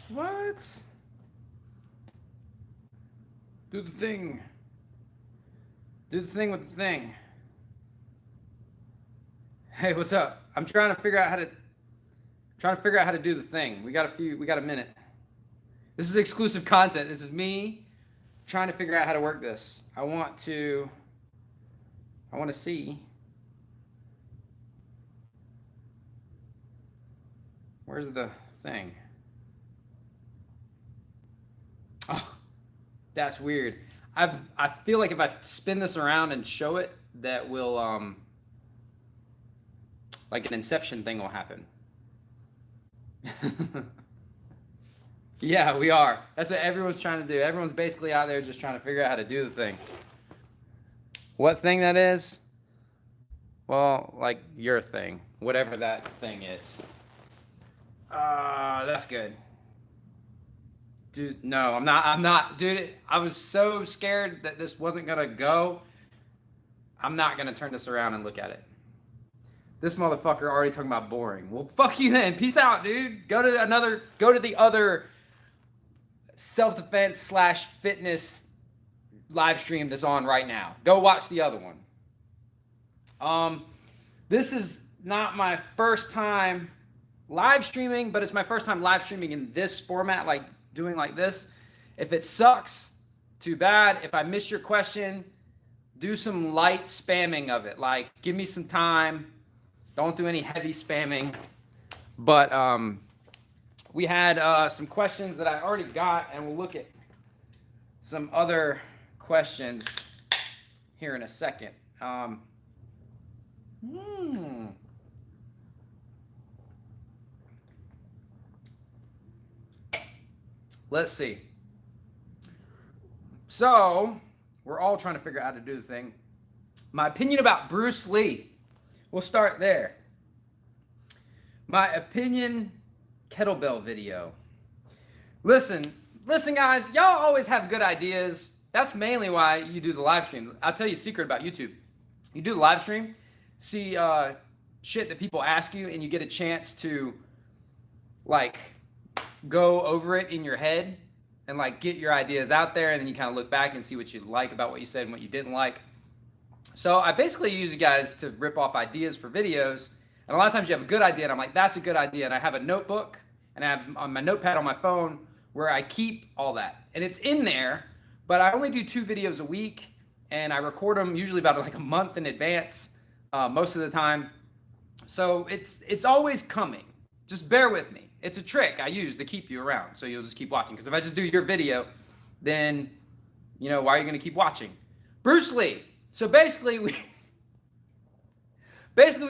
What? Do the thing. Do the thing with the thing. Hey, what's up? I'm trying to figure out how to do the thing. We got a minute. This is exclusive content. This is me trying to figure out how to work this. I want to see. Where's the thing? Oh, that's weird. I feel like if I spin this around and show it, that will like an Inception thing will happen. Yeah, we are. That's what everyone's trying to do. Everyone's basically out there just trying to figure out how to do the thing. What thing that is? Well, like your thing, whatever that thing is. That's good. Dude, no, I'm not. Dude, I was so scared that this wasn't gonna go. I'm not gonna turn this around and look at it. This motherfucker already talking about boring. Well, fuck you then. Peace out, dude. Go to the other self-defense / fitness live stream that's on right now. Go watch the other one. This is not my first time live streaming, but it's my first time live streaming in this format, like doing like this. If it sucks, too bad. If I missed your question, do some light spamming of it. Like, give me some time. Don't do any heavy spamming. But we had some questions that I already got, and we'll look at some other questions here in a second. Let's see. So, we're all trying to figure out how to do the thing. My opinion about Bruce Lee. We'll start there. My opinion kettlebell video. Listen, guys, y'all always have good ideas. That's mainly why you do the live stream. I'll tell you a secret about YouTube. You do the live stream, see shit that people ask you, and you get a chance to like go over it in your head and like get your ideas out there, and then you kind of look back and see what you like about what you said and what you didn't like. So I basically use you guys to rip off ideas for videos, and a lot of times you have a good idea and I'm like, that's a good idea, and I have a notebook and I have on my notepad on my phone where I keep all that, and it's in there, but I only do 2 videos a week, and I record them usually about like a month in advance most of the time. So it's always coming. Just bear with me. It's a trick I use to keep you around, so you'll just keep watching. Because if I just do your video, then, you know, why are you going to keep watching? Bruce Lee. So basically, we've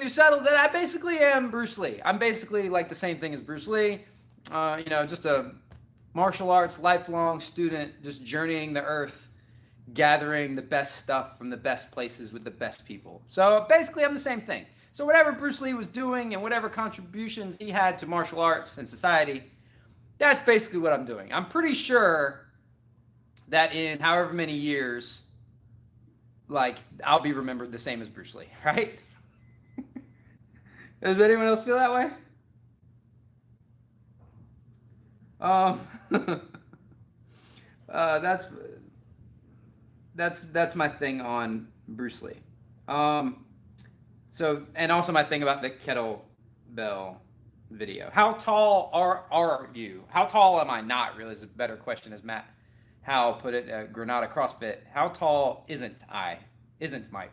settled that I basically am Bruce Lee. I'm basically like the same thing as Bruce Lee. You know, just a martial arts lifelong student, just journeying the earth, gathering the best stuff from the best places with the best people. So basically, I'm the same thing. So whatever Bruce Lee was doing and whatever contributions he had to martial arts and society, that's basically what I'm doing. I'm pretty sure that in however many years, like, I'll be remembered the same as Bruce Lee, right? Does anyone else feel that way? That's my thing on Bruce Lee. So, and also my thing about the kettlebell video. How tall are you? How tall am I not? Really is a better question, as Matt Howe put it, Granada CrossFit. How tall isn't Mike?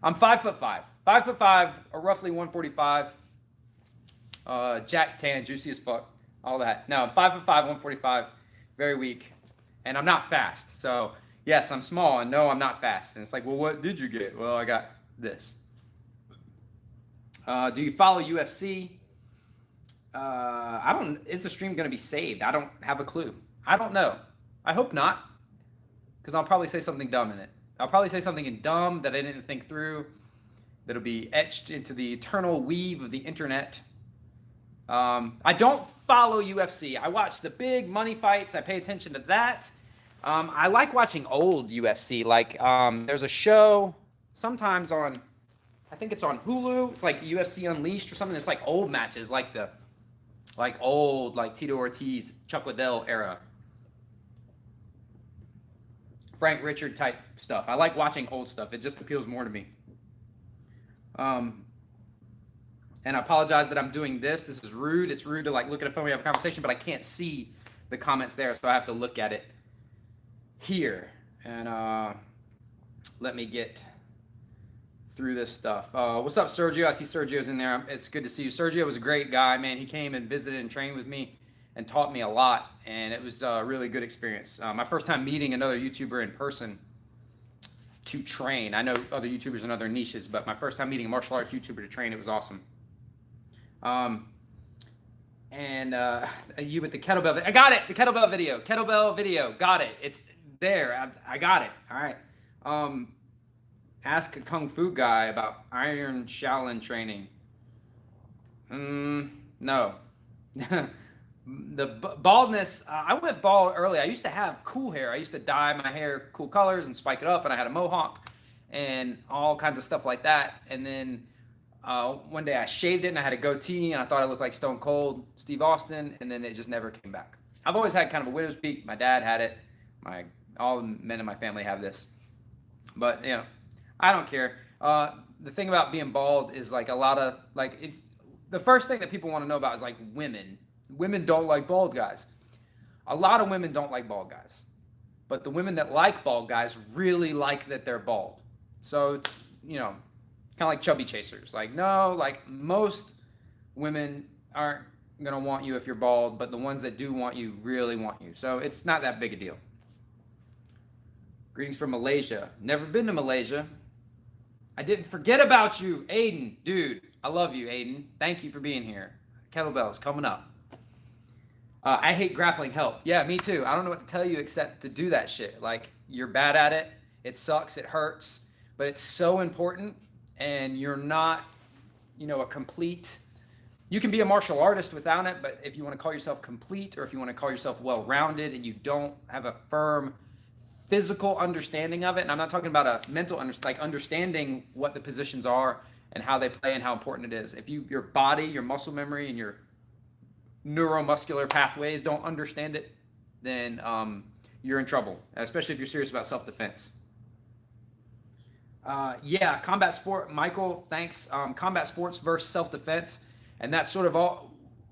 I'm 5'5". 5'5", or roughly 145. Jack tan, juicy as fuck, all that. No, I'm 5'5", 145, very weak, and I'm not fast. So yes, I'm small, and no, I'm not fast. And it's like, well, what did you get? Well, I got this. Do you follow UFC? I don't. Is the stream going to be saved? I don't have a clue. I don't know. I hope not, because I'll probably say something dumb in it. I'll probably say something dumb that I didn't think through, that'll be etched into the eternal weave of the internet. I don't follow UFC. I watch the big money fights. I pay attention to that. I like watching old UFC. Like there's a show sometimes on, I think it's on Hulu. It's like UFC Unleashed or something. It's like old matches, like old Tito Ortiz, Chuck Liddell era, Frank Richard type stuff. I like watching old stuff. It just appeals more to me. And I apologize that I'm doing this. This is rude. It's rude to like look at a phone, we have a conversation, but I can't see the comments there, so I have to look at it here. And let me get through this stuff. What's up, Sergio? I see Sergio's in there. It's good to see you. Sergio was a great guy, man. He came and visited and trained with me and taught me a lot, and it was a really good experience. My first time meeting another YouTuber in person to train. I know other YouTubers in other niches, but my first time meeting a martial arts YouTuber to train, it was awesome. You with the kettlebell, I got it. The kettlebell video, got it. It's there. I got it. All right. Ask a kung fu guy about iron Shaolin training. No. The baldness, I went bald early. I used to have cool hair. I used to dye my hair cool colors and spike it up, and I had a mohawk and all kinds of stuff like that. And then one day I shaved it and I had a goatee and I thought I looked like Stone Cold Steve Austin, and then it just never came back. I've always had kind of a widow's peak. My dad had it. All the men in my family have this. But, you know, I don't care. The thing about being bald is like a lot of, the first thing that people want to know about is like women. Women don't like bald guys. A lot of women don't like bald guys. But the women that like bald guys really like that they're bald. So it's, you know, kind of like chubby chasers. Like, no, like most women aren't going to want you if you're bald, but the ones that do want you really want you. So it's not that big a deal. Greetings from Malaysia. Never been to Malaysia. I didn't forget about you, Aiden. Dude, I love you, Aiden. Thank you for being here. Kettlebells coming up. I hate grappling help. Yeah, me too. I don't know what to tell you except to do that shit. Like, you're bad at it. It sucks. It hurts. But it's so important. And you're not, you know, a complete... You can be a martial artist without it, but if you want to call yourself complete, or if you want to call yourself well-rounded and you don't have a firm physical understanding of it, and I'm not talking about a mental understanding what the positions are and how they play and how important it is. If your body, your muscle memory, and your neuromuscular pathways don't understand it, then you're in trouble, especially if you're serious about self-defense. Yeah, combat sport, Michael, thanks. Combat sports versus self-defense, and that's sort of all.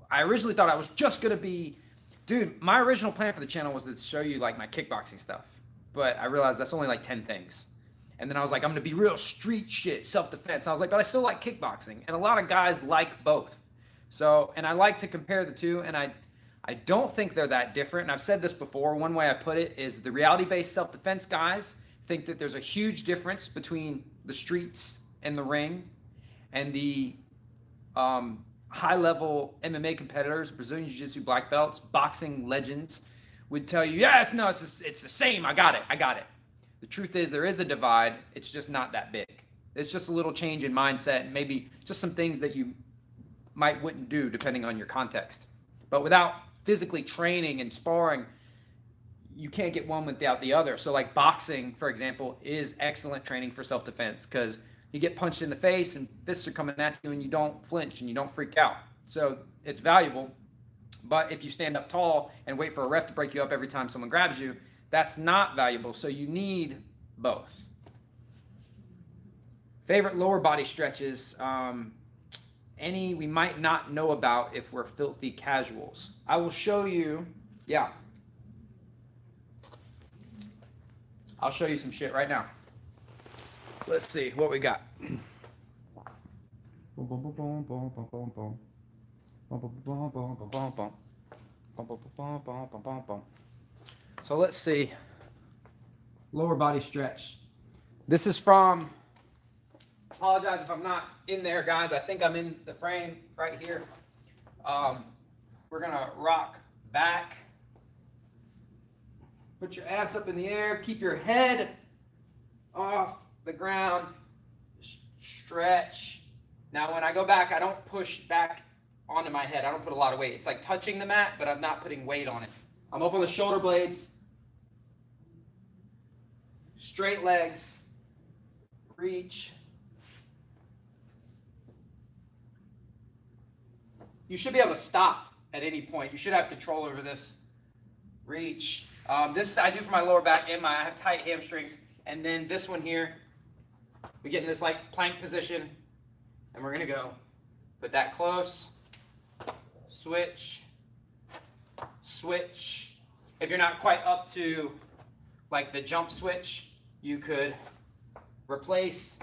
I originally thought I was just gonna be, dude, my original plan for the channel was to show you like my kickboxing stuff, but I realized that's only like 10 things. And then I was like, I'm gonna be real street shit, self-defense. I was like, but I still like kickboxing, and a lot of guys like both. So, and I like to compare the two, and I don't think they're that different. And I've said this before. One way I put it is the reality-based self-defense guys think that there's a huge difference between the streets and the ring, and the high-level MMA competitors, Brazilian Jiu-Jitsu black belts, boxing legends would tell you, yeah, it's the same. I got it. The truth is there is a divide. It's just not that big. It's just a little change in mindset, and maybe just some things that you wouldn't do depending on your context. But without physically training and sparring, you can't get one without the other. So like boxing, for example, is excellent training for self-defense because you get punched in the face and fists are coming at you and you don't flinch and you don't freak out. So it's valuable. But if you stand up tall and wait for a ref to break you up every time someone grabs you, that's not valuable. So you need both. Favorite lower body stretches. Any we might not know about if we're filthy casuals. I will show you, yeah. I'll show you some shit right now. Let's see what we got. So let's see. Lower body stretch. This is from, apologize if I'm not in there, guys. I think I'm in the frame right here. We're gonna rock back. Put your ass up in the air. Keep your head off the ground. Stretch. Now, when I go back, I don't push back onto my head. I don't put a lot of weight. It's like touching the mat, but I'm not putting weight on it. I'm up on the shoulder blades. Straight legs. Reach. You should be able to stop at any point. You should have control over this. Reach. This I do for my lower back and I have tight hamstrings. And then this one here, we get in this like plank position, and we're gonna go. Put that close. Switch. Switch. If you're not quite up to like the jump switch, you could replace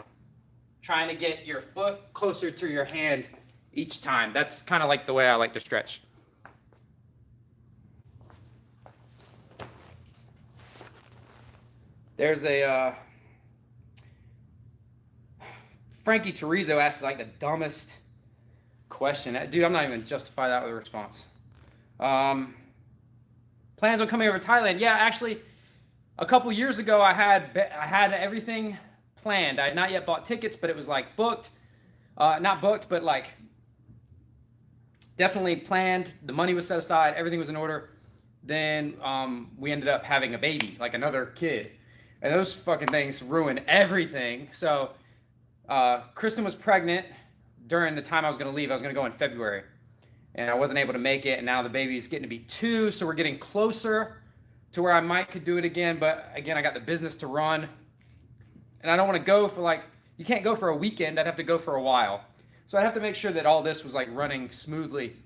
trying to get your foot closer to your hand each time. That's kind of like the way I like to stretch. There's a Frankie Terrizzo asked like the dumbest question. Dude, I'm not even justify that with a response. Plans on coming over to Thailand? Yeah, actually, a couple years ago I had everything planned. I had not yet bought tickets, but it was like booked. Not booked, but like definitely planned. The money was set aside. Everything was in order. Then we ended up having a baby, like another kid. And those fucking things ruin everything. So Kristen was pregnant during the time I was going to leave. I was going to go in February. And I wasn't able to make it. And now the baby's getting to be 2. So we're getting closer to where I could do it again. But again, I got the business to run. And I don't want to go for like, you can't go for a weekend. I'd have to go for a while. So I'd have to make sure that all this was like running smoothly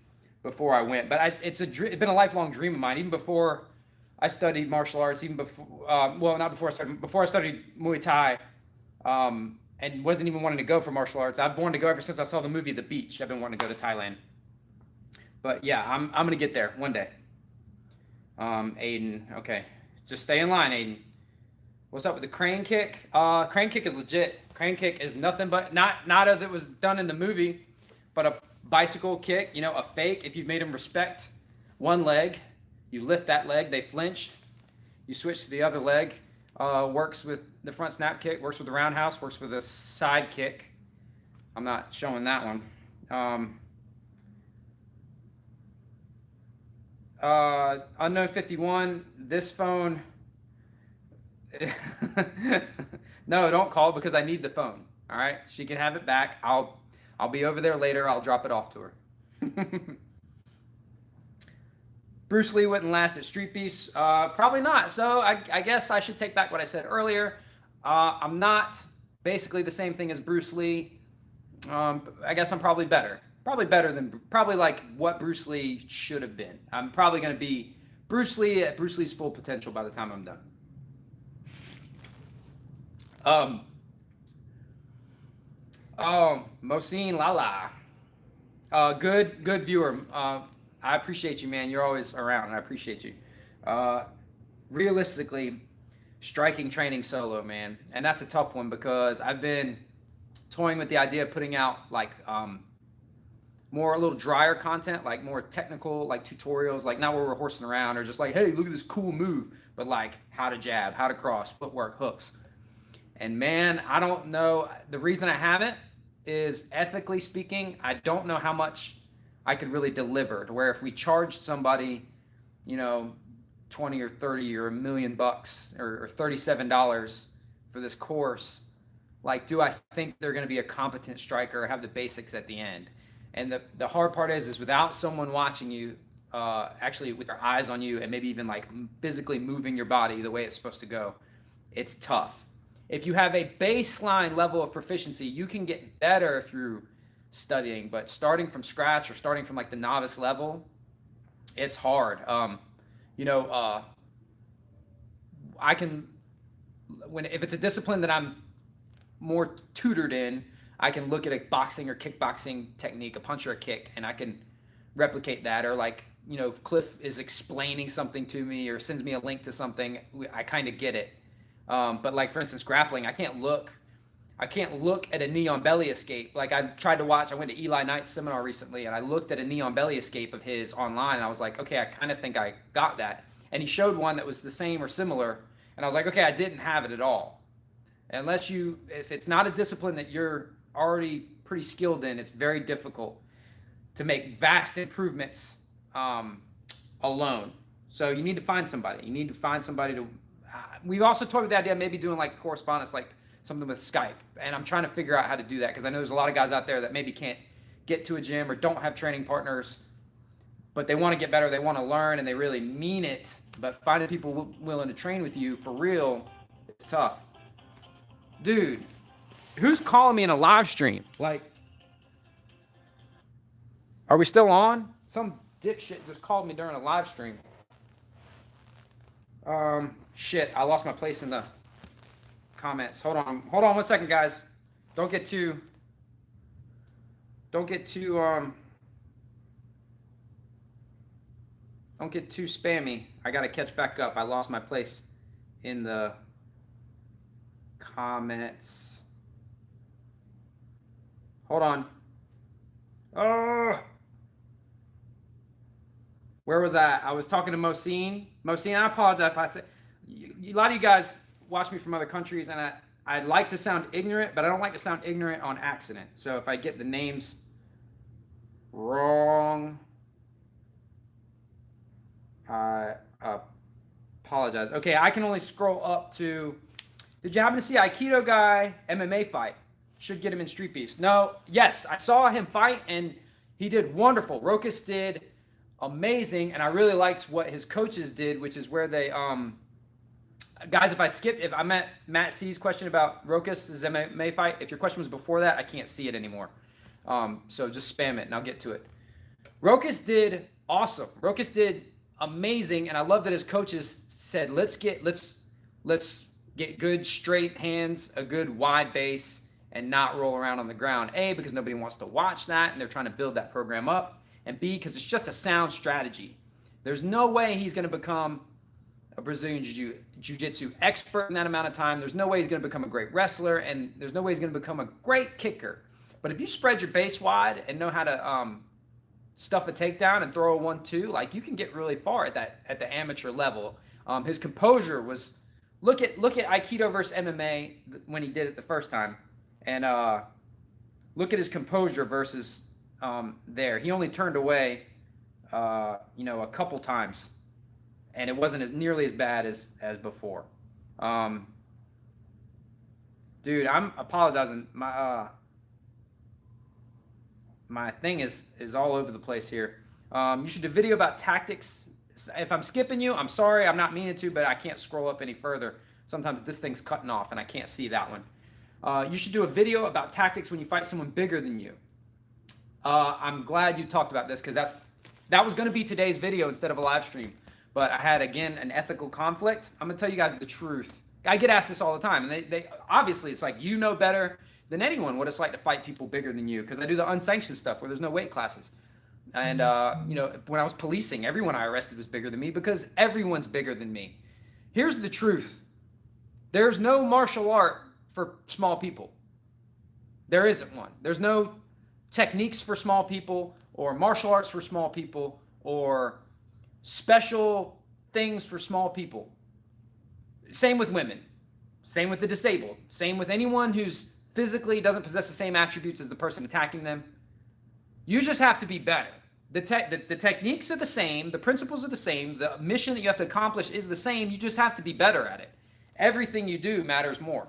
before I went. But it's been a lifelong dream of mine. Even before I studied martial arts, even before, before I studied Muay Thai, and wasn't even wanting to go for martial arts. I've wanted to go ever since I saw the movie The Beach. I've been wanting to go to Thailand. But yeah, I'm going to get there one day. Aiden, okay. Just stay in line, Aiden. What's up with the crane kick? Crane kick is legit. Crane kick is nothing but, not as it was done in the movie, but a bicycle kick, a fake. If you've made them respect one leg, you lift that leg, they flinch. You switch to the other leg. Works with the front snap kick, works with the roundhouse, works with a side kick. I'm not showing that one. Unknown 51, this phone. No, don't call because I need the phone. All right, she can have it back. I'll be over there later. I'll drop it off to her. Bruce Lee wouldn't last at Street Beefs. Probably not. So I guess I should take back what I said earlier. I'm not basically the same thing as Bruce Lee. I guess I'm probably better. Probably like what Bruce Lee should have been. I'm probably going to be Bruce Lee at Bruce Lee's full potential by the time I'm done. Mohsin Lala. Good viewer. I appreciate you, man. You're always around. I appreciate you. Realistically, striking training solo, man. And that's a tough one because I've been toying with the idea of putting out like more a little drier content, like more technical, like tutorials, like not where we're horsing around or just like, hey, look at this cool move, but like how to jab, how to cross, footwork, hooks. And man, I don't know. The reason I haven't is ethically speaking, I don't know how much I could really deliver to where if we charged somebody, 20 or 30 or $1 million or $37 for this course, like, do I think they're going to be a competent striker or have the basics at the end? And the hard part is without someone watching you, actually with their eyes on you and maybe even like physically moving your body the way it's supposed to go, it's tough. If you have a baseline level of proficiency, you can get better through studying, but starting from scratch or starting from like the novice level, it's hard. I can, if it's a discipline that I'm more tutored in, I can look at a boxing or kickboxing technique, a punch or a kick, and I can replicate that. Or like, if Cliff is explaining something to me or sends me a link to something, I kind of get it. But like, for instance, grappling, I can't look at a knee on belly escape. Like I went to Eli Knight's seminar recently and I looked at a knee on belly escape of his online and I was like, okay, I kind of think I got that. And he showed one that was the same or similar. And I was like, okay, I didn't have it at all. If it's not a discipline that you're already pretty skilled in, it's very difficult to make vast improvements alone. So you need to find somebody. You need to find somebody to. We've also toyed with the idea of maybe doing like correspondence, like something with Skype. And I'm trying to figure out how to do that because I know there's a lot of guys out there that maybe can't get to a gym or don't have training partners, but they want to get better. They want to learn and they really mean it. But finding people willing to train with you for real, it's tough. Dude, who's calling me in a live stream? Like, are we still on? Some dipshit just called me during a live stream. Shit, I lost my place in the comments. Hold on 1 second, guys. Don't get too spammy. I gotta catch back up. I lost my place in the comments. Hold on. Oh, where was I? I was talking to Mohsin. Mohsin, I apologize if I said, a lot of you guys watch me from other countries, and I like to sound ignorant, but I don't like to sound ignorant on accident. So if I get the names wrong, I apologize. Okay, I can only scroll up to, did you happen to see Aikido guy MMA fight? Should get him in Street Beefs. No, yes, I saw him fight, and he did wonderful. Rokas did amazing, and I really liked what his coaches did, which is where they guys, if I met Matt C's question about Rokas' MMA fight, if your question was before that, I can't see it anymore. So just spam it and I'll get to it. Rokas did awesome. Rokas did amazing, and I love that his coaches said, let's get good straight hands, a good wide base, and not roll around on the ground. A, because nobody wants to watch that, and they're trying to build that program up. And B, because it's just a sound strategy. There's no way he's going to become a Brazilian Jiu-Jitsu expert in that amount of time. There's no way he's going to become a great wrestler, and there's no way he's going to become a great kicker. But if you spread your base wide and know how to stuff a takedown and throw a 1-2, like, you can get really far at the amateur level. His composure was, look at Aikido versus MMA when he did it the first time, and look at his composure versus there. He only turned away, a couple times, and it wasn't nearly as bad as before. Dude, I'm apologizing. My thing is all over the place here. You should do a video about tactics. If I'm skipping you, I'm sorry. I'm not meaning to, but I can't scroll up any further. Sometimes this thing's cutting off, and I can't see that one. You should do a video about tactics when you fight someone bigger than you. I'm glad you talked about this, because that was going to be today's video instead of a live stream. But I had, again, an ethical conflict. I'm going to tell you guys the truth. I get asked this all the time, and they obviously, it's like, you know better than anyone what it's like to fight people bigger than you, because I do the unsanctioned stuff where there's no weight classes. And, when I was policing, everyone I arrested was bigger than me, because everyone's bigger than me. Here's the truth. There's no martial art for small people. There isn't one. There's no techniques for small people, or martial arts for small people, or special things for small people. Same with women. Same with the disabled. Same with anyone who's physically doesn't possess the same attributes as the person attacking them. You just have to be better. The techniques are the same. The principles are the same. The mission that you have to accomplish is the same. You just have to be better at it. Everything you do matters more.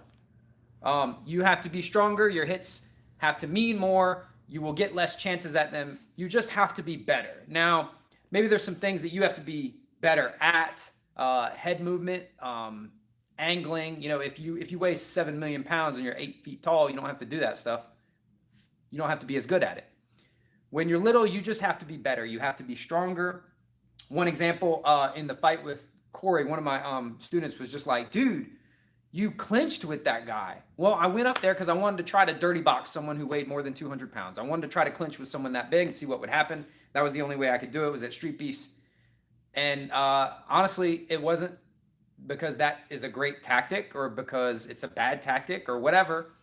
You have to be stronger. Your hits have to mean more. You will get less chances at them. You just have to be better. Now, maybe there's some things that you have to be better at. Head movement, angling. If you weigh 7 million pounds and you're 8 feet tall, you don't have to do that stuff. You don't have to be as good at it. When you're little, you just have to be better. You have to be stronger. One example, in the fight with Corey, one of my students was just like, dude, you clinched with that guy. Well, I went up there because I wanted to try to dirty box someone who weighed more than 200 pounds. I wanted to try to clinch with someone that big and see what would happen. That was the only way I could do it, was at Street Beefs. And honestly, it wasn't because that is a great tactic or because it's a bad tactic or whatever.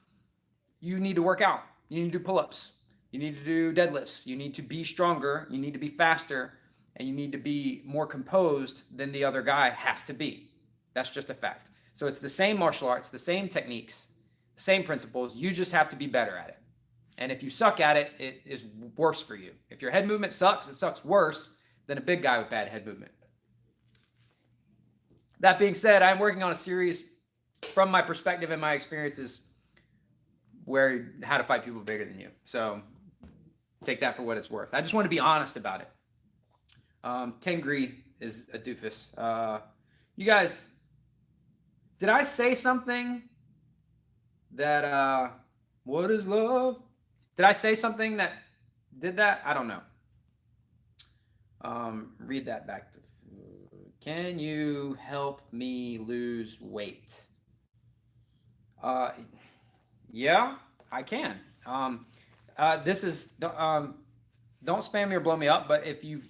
You need to work out. You need to do pull-ups. You need to do deadlifts. You need to be stronger. You need to be faster. And you need to be more composed than the other guy has to be. That's just a fact. So it's the same martial arts, the same techniques, the same principles. You just have to be better at it. And if you suck at it, it is worse for you. If your head movement sucks, it sucks worse than a big guy with bad head movement. That being said, I'm working on a series from my perspective and my experiences where how to fight people bigger than you. So take that for what it's worth. I just want to be honest about it. Tengri is a doofus. You guys, did I say something that, what is love? Did I say something that did that? I don't know. Read that back. Can you help me lose weight? Yeah, I can. This is don't spam me or blow me up. But if you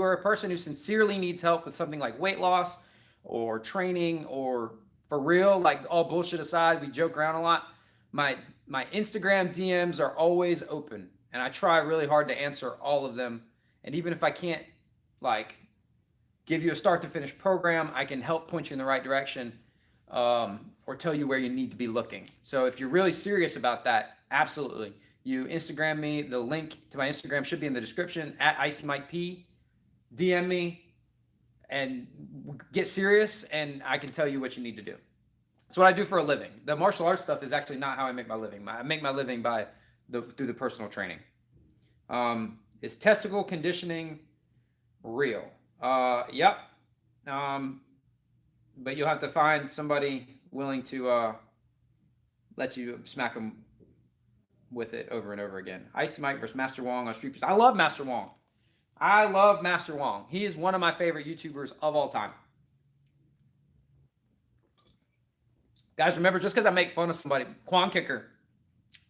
are a person who sincerely needs help with something like weight loss or training or for real, like all bullshit aside, we joke around a lot. My Instagram DMs are always open, and I try really hard to answer all of them. And even if I can't like give you a start to finish program, I can help point you in the right direction, or tell you where you need to be looking. So if you're really serious about that, absolutely. You Instagram me. The link to my Instagram should be in the description at IcyMikeP. DM me and get serious, and I can tell you what you need to do. It's what I do for a living. The martial arts stuff is actually not how I make my living. I make my living through the personal training. Is testicle conditioning real? Yep. But you'll have to find somebody willing to let you smack them with it over and over again. Icy Mike versus Master Wong on Street Peace. I love Master Wong. He is one of my favorite YouTubers of all time. Guys, remember, just because I make fun of somebody, Quan Kicker,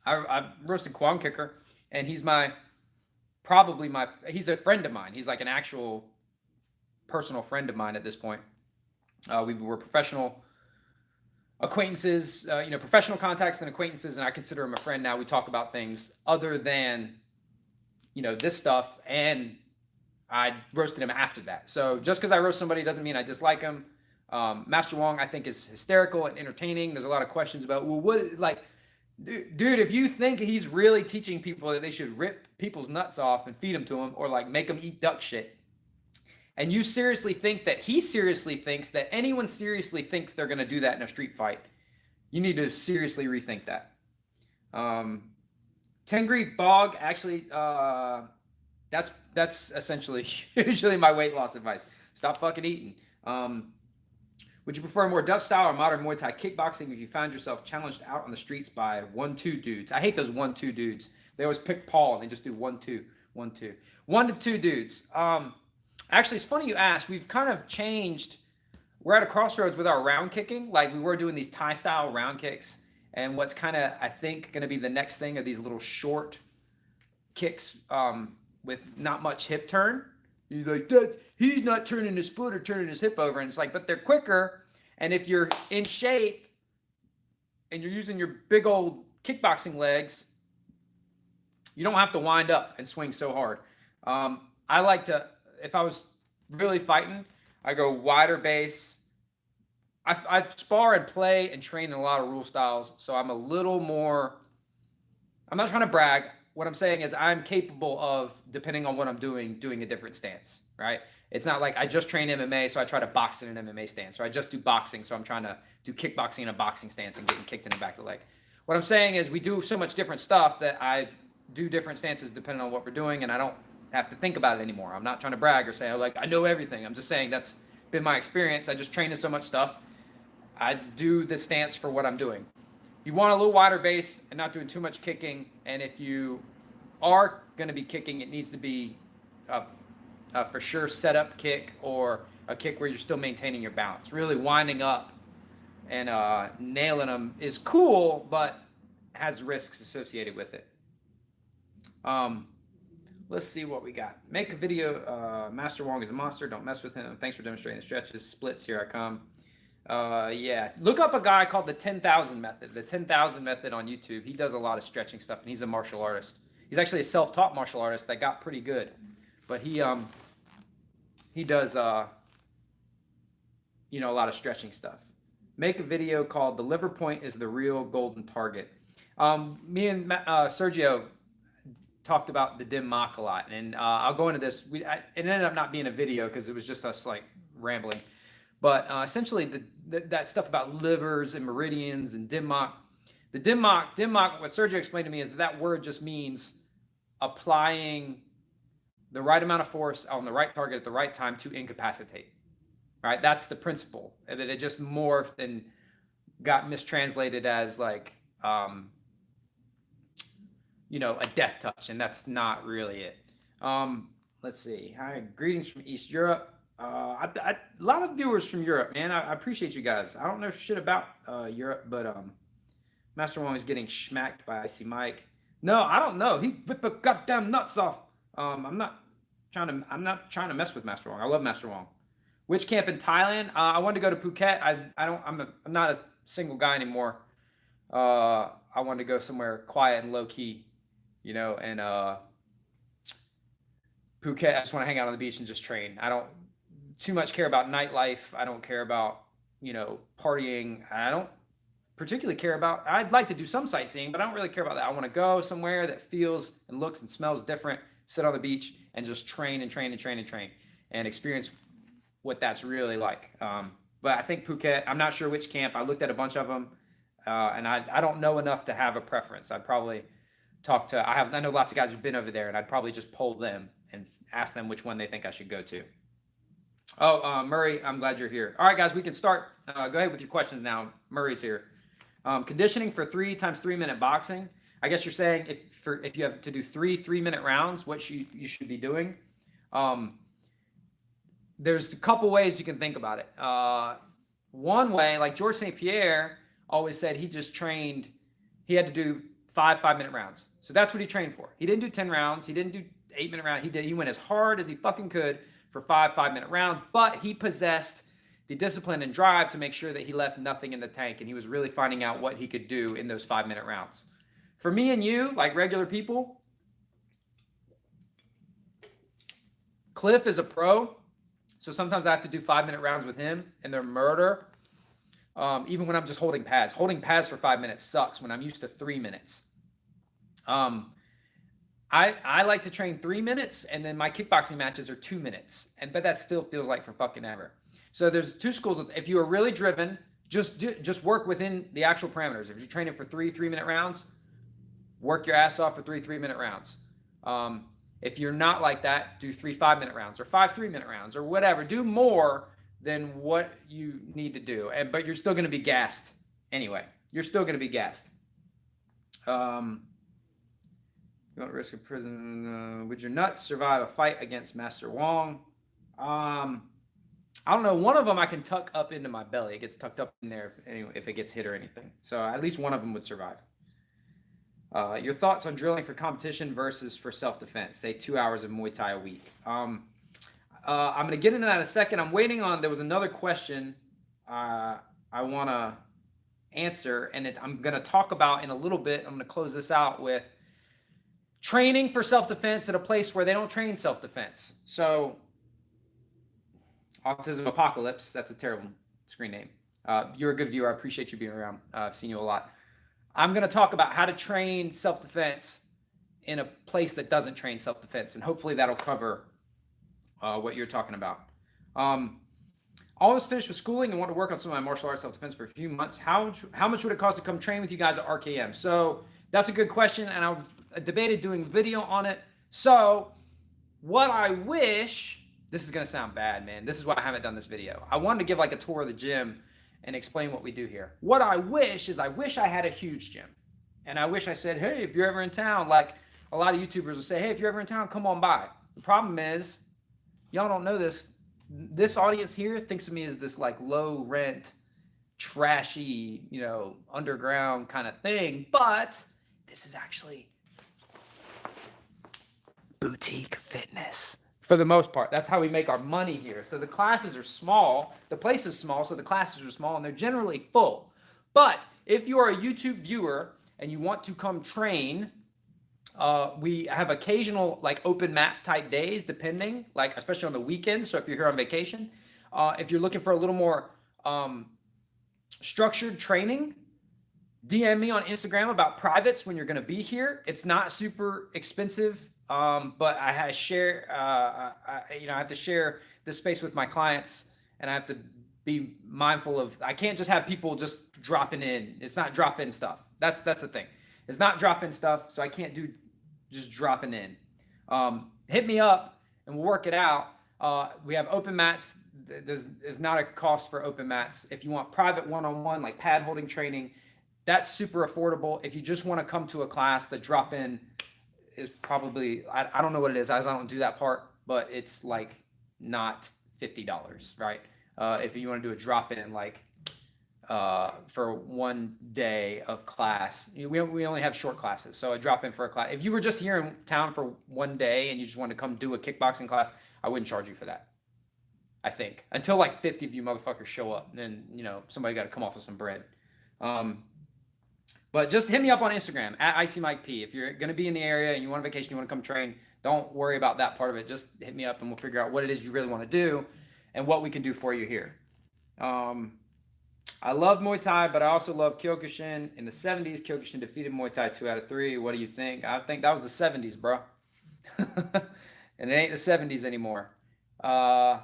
I roasted Quan Kicker, and he's he's a friend of mine. He's like an actual personal friend of mine at this point. We were professional acquaintances, professional contacts and acquaintances, and I consider him a friend now. We talk about things other than, this stuff, and I roasted him after that. So just because I roast somebody doesn't mean I dislike him. Master Wong, I think, is hysterical and entertaining. There's a lot of questions about, dude, if you think he's really teaching people that they should rip people's nuts off and feed them to them, or like make them eat duck shit, and you seriously think that he seriously thinks that anyone seriously thinks they're going to do that in a street fight, you need to seriously rethink that. Tengri Bog, actually, that's essentially usually my weight loss advice. Stop fucking eating. Would you prefer more Dutch style or modern Muay Thai kickboxing if you found yourself challenged out on the streets by 1-2 dudes? I hate those 1-2 dudes. They always pick Paul and they just do 1-2, 1-2. 1 to 2 dudes. Actually, it's funny you asked. We've kind of changed. We're at a crossroads with our round kicking. Like, we were doing these Thai style round kicks. And what's kind of, I think, going to be the next thing are these little short kicks with not much hip turn. He's like, that, he's not turning his foot or turning his hip over. And it's like, but they're quicker. And if you're in shape and you're using your big old kickboxing legs, you don't have to wind up and swing so hard. I like to, if I was really fighting, I go wider base. I spar and play and train in a lot of rule styles. So I'm a little more, I'm not trying to brag. What I'm saying is I'm capable of, depending on what I'm doing a different stance, right? It's not like I just train MMA, so I try to box in an MMA stance. Or I just do boxing, so I'm trying to do kickboxing in a boxing stance and getting kicked in the back of the leg. What I'm saying is we do so much different stuff that I do different stances depending on what we're doing, and I don't have to think about it anymore. I'm not trying to brag or say, oh, like, I know everything. I'm just saying that's been my experience. I just train in so much stuff. I do the stance for what I'm doing. You want a little wider base and not doing too much kicking. And if you are going to be kicking, it needs to be a for sure setup kick, or a kick where you're still maintaining your balance. Really winding up and nailing them is cool, but has risks associated with it. Let's see what we got. Make a video. Master Wong is a monster. Don't mess with him. Thanks for demonstrating the stretches. Splits. Here I come. Yeah, look up a guy called the 10,000 method. The 10,000 method on YouTube. He does a lot of stretching stuff, and he's a martial artist. He's actually a self-taught martial artist that got pretty good, but he does a lot of stretching stuff. Make a video called "The Liver Point is the Real Golden Target." Me and Sergio talked about the dim mak a lot, and I'll go into this. It ended up not being a video because it was just us like rambling. But essentially, that stuff about livers and meridians and dim mak, the dim mak, what Sergio explained to me is that word just means applying the right amount of force on the right target at the right time to incapacitate. Right? That's the principle. And it just morphed and got mistranslated as like, a death touch, and that's not really it. Let's see. Hi, greetings from East Europe. A lot of viewers from Europe, man. I appreciate you guys. I don't know shit about Europe, but Master Wong is getting schmacked by Icy Mike. No, I don't know. He ripped the goddamn nuts off. I'm not trying to mess with Master Wong. I love Master Wong. Which camp in Thailand? I wanted to go to Phuket. I'm not a single guy anymore. I wanted to go somewhere quiet and low key, and Phuket. I just want to hang out on the beach and just train. I don't too much care about nightlife. I don't care about, partying. I don't particularly care about, I'd like to do some sightseeing, but I don't really care about that. I want to go somewhere that feels and looks and smells different, sit on the beach and just train and experience what that's really like. But I think Phuket, I'm not sure which camp. I looked at a bunch of them, and I don't know enough to have a preference. I'd probably I know lots of guys who've been over there, and I'd probably just poll them and ask them which one they think I should go to. Oh, Murray, I'm glad you're here. All right, guys, we can start. Go ahead with your questions now. Murray's here. Conditioning for 3 times 3 minute boxing. I guess you're saying if you have to do 3-minute rounds, what you should be doing. There's a couple ways you can think about it. One way, like George St. Pierre always said, he just trained. He had to do 5-minute rounds. So that's what he trained for. He didn't do 10 rounds. He didn't do 8-minute rounds. He went as hard as he fucking could for 5-minute rounds, but he possessed the discipline and drive to make sure that he left nothing in the tank, and he was really finding out what he could do in those 5-minute rounds. For me and you, like regular people, Cliff is a pro, so sometimes I have to do 5-minute rounds with him, and they're murder. Even when I'm just holding pads. Holding pads for 5 minutes sucks when I'm used to 3 minutes. I like to train 3 minutes, and then my kickboxing matches are 2 minutes, but that still feels like for fucking ever. So there's two schools. If you are really driven, just work within the actual parameters. If you're training for 3-minute rounds, work your ass off for 3-minute rounds. If you're not like that, do 3 5-minute rounds or 5 3-minute rounds or whatever. Do more than what you need to do, but you're still going to be gassed anyway. You're still going to be gassed. You don't risk a prison. Would your nuts survive a fight against Master Wong? I don't know. One of them I can tuck up into my belly. It gets tucked up in there if it gets hit or anything. So at least one of them would survive. Your thoughts on drilling for competition versus for self-defense? Say 2 hours of Muay Thai a week. I'm going to get into that in a second. I'm waiting on, there was another question I want to answer, and I'm going to talk about in a little bit. I'm going to close this out with training for self-defense at a place where they don't train self-defense. So Autism Apocalypse, that's a terrible screen name. You're a good viewer. I appreciate you being around. I've seen you a lot. I'm going to talk about how to train self-defense in a place that doesn't train self-defense, and hopefully that'll cover what you're talking about. Almost finished with schooling and want to work on some of my martial arts self-defense for a few months. How much would it cost to come train with you guys at RKM? So that's a good question, and I've debated doing a video on it. So what I wish... This is going to sound bad, man. This is why I haven't done this video. I wanted to give like a tour of the gym and explain what we do here. What I wish is I had a huge gym. And I wish I said, hey, if you're ever in town, like a lot of YouTubers will say, hey, if you're ever in town, come on by. The problem is, y'all don't know this. This audience here thinks of me as this like low rent, trashy, underground kind of thing. But this is actually boutique fitness. For the most part, that's how we make our money here. So the classes are small, the place is small, so the classes are small, and they're generally full. But if you are a YouTube viewer and you want to come train, we have occasional like open mat type days, depending, like especially on the weekends. So if you're here on vacation, if you're looking for a little more structured training, DM me on Instagram about privates when you're going to be here. It's not super expensive, but I share, I have to share this space with my clients, and I have to be mindful of. I can't just have people just dropping in. It's not drop in stuff. That's the thing. It's not drop in stuff, so I can't do just dropping in. Hit me up and we'll work it out. We have open mats. There's not a cost for open mats. If you want private one-on-one, like pad holding training, that's super affordable. If you just want to come to a class, the drop in is probably, I don't know what it is. I don't do that part, but it's like not $50, right? If you want to do a drop in, like for 1 day of class, we only have short classes. So a drop in for a class. If you were just here in town for 1 day and you just wanted to come do a kickboxing class, I wouldn't charge you for that. I think until like 50 of you motherfuckers show up, then somebody got to come off with some bread. But just hit me up on Instagram at IcyMikeP. If you're going to be in the area and you want a vacation, you want to come train, don't worry about that part of it. Just hit me up and we'll figure out what it is you really want to do and what we can do for you here. I love Muay Thai, but I also love Kyokushin. In the 70s, Kyokushin defeated Muay Thai 2 out of 3. What do you think? I think that was the 70s, bro. And it ain't the 70s anymore. I